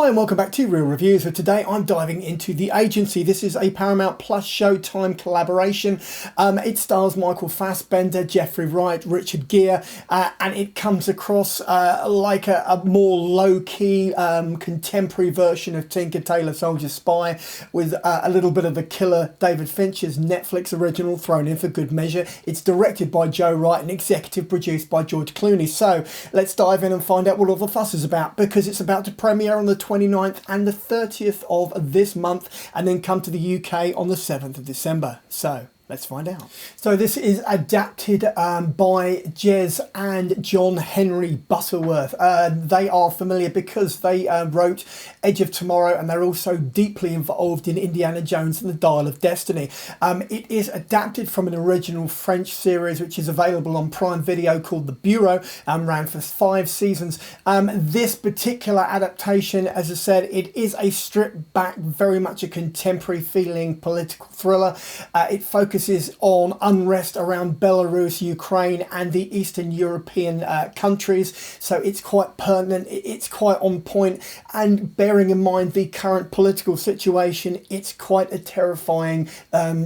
Hi and welcome back to Real Reviews. So today I'm diving into The Agency. This is a Paramount Plus Showtime collaboration. It stars Michael Fassbender, Jeffrey Wright, Richard Gere, and it comes across like a more low-key contemporary version of Tinker Tailor Soldier Spy, with a little bit of the killer David Fincher's Netflix original thrown in for good measure. It's directed by Joe Wright and executive produced by George Clooney. So let's dive in and find out what all the fuss is about, because it's about to premiere on the 29th and the 30th of this month, and then come to the UK on the 7th of December. So let's find out. So this is adapted by Jez and John Henry Butterworth. They are familiar because they wrote Edge of Tomorrow, and they're also deeply involved in Indiana Jones and the Dial of Destiny. It is adapted from an original French series which is available on Prime Video called The Bureau, ran for 5 seasons. This particular adaptation, as I said, it is a stripped back, very much a contemporary feeling political thriller. It focuses on unrest around Belarus, Ukraine and the Eastern European countries, so it's quite pertinent, it's quite on point, and bearing in mind the current political situation, it's quite a terrifying,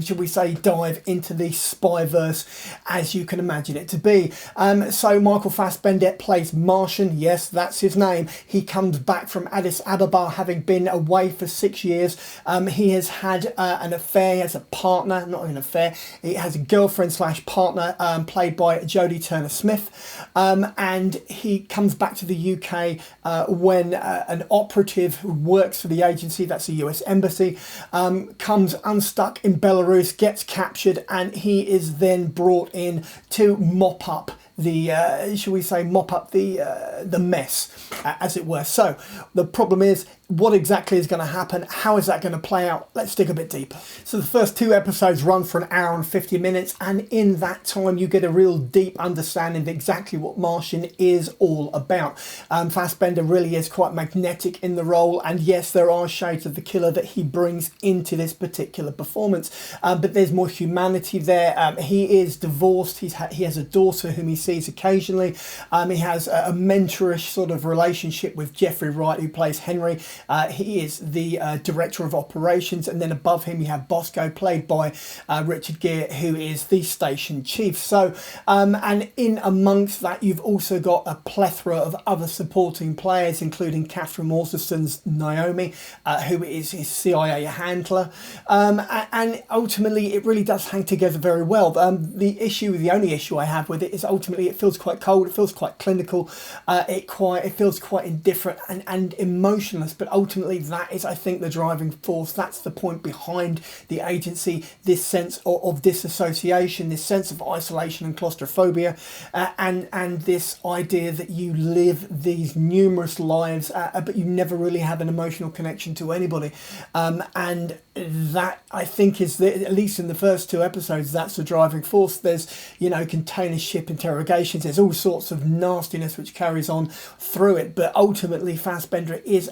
should we say, dive into the spyverse, as you can imagine it to be. So Michael Fassbender plays Martian, yes, that's his name. He comes back from Addis Ababa, having been away for 6 years. He has had an affair, he has a partner, not an affair, he has a girlfriend slash partner played by Jodie Turner-Smith, and he comes back to the UK when an operative who works for the agency, that's the US Embassy, comes unstuck in Belarus, gets captured, and he is then brought in to mop up the shall we say, mop up the mess, as it were. So the problem is, what exactly is going to happen? How is that going to play out? Let's dig a bit deeper. So the first 2 episodes run for an hour and 50 minutes, and in that time you get a real deep understanding of exactly what Martian is all about. Fassbender really is quite magnetic in the role, and yes, there are shades of the killer that he brings into this particular performance, but there's more humanity there. He is divorced, he has a daughter whom he sees occasionally. He has a mentorish sort of relationship with Jeffrey Wright, who plays Henry. He is the director of operations, and then above him you have Bosco, played by Richard Gere, who is the station chief. So and in amongst that you've also got a plethora of other supporting players, including Catherine Waterston's Naomi, who is his CIA handler, and ultimately it really does hang together very well. The only issue I have with it is ultimately it feels quite cold, it feels quite clinical, it feels quite indifferent and emotionless, but ultimately that is, I think, the driving force. That's the point behind The Agency, this sense of disassociation, this sense of isolation and claustrophobia, and this idea that you live these numerous lives, but you never really have an emotional connection to anybody, and that, I think, is at least in the first 2 episodes, that's the driving force. There's, you know, container ship interrogations, there's all sorts of nastiness which carries on through it, but ultimately Fassbender is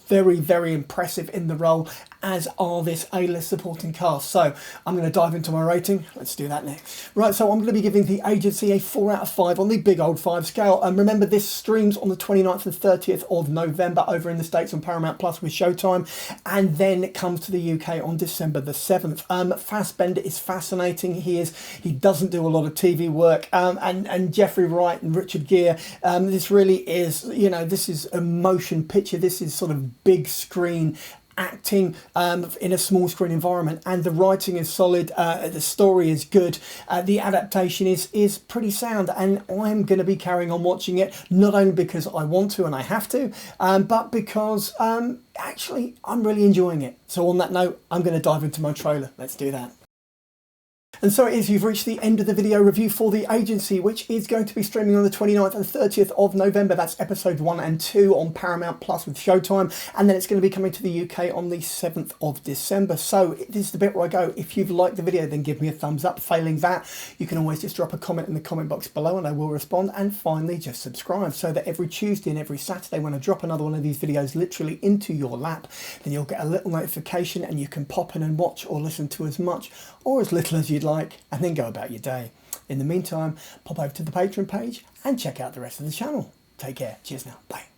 very, very impressive in the role, as are this A-list supporting cast. So I'm going to dive into my rating. Let's do that next. Right, so I'm going to be giving The Agency a 4 out of 5 on the big old 5 scale. And remember, this streams on the 29th and 30th of November over in the States on Paramount Plus with Showtime, and then it comes to the UK on December the 7th. Fassbender is fascinating. He doesn't do a lot of TV work, and Jeffrey Wright and Richard Gere, this really is, you know, this is a motion picture. This is sort of big screen acting in a small screen environment, and the writing is solid, the story is good, the adaptation is pretty sound, and I'm going to be carrying on watching it, not only because I want to and I have to, but because actually I'm really enjoying it. So on that note, I'm going to dive into my trailer. Let's do that. And so it is, you've reached the end of the video review for The Agency, which is going to be streaming on the 29th and 30th of November. That's episodes 1 and 2 on Paramount Plus with Showtime, and then it's going to be coming to the UK on the 7th of December. So this is the bit where I go, if you've liked the video, then give me a thumbs up. Failing that, you can always just drop a comment in the comment box below and I will respond. And finally, just subscribe, so that every Tuesday and every Saturday when I drop another one of these videos literally into your lap, then you'll get a little notification and you can pop in and watch or listen to as much or as little as you'd like, and then go about your day. In the meantime, pop over to the Patreon page and check out the rest of the channel. Take care. Cheers now. Bye.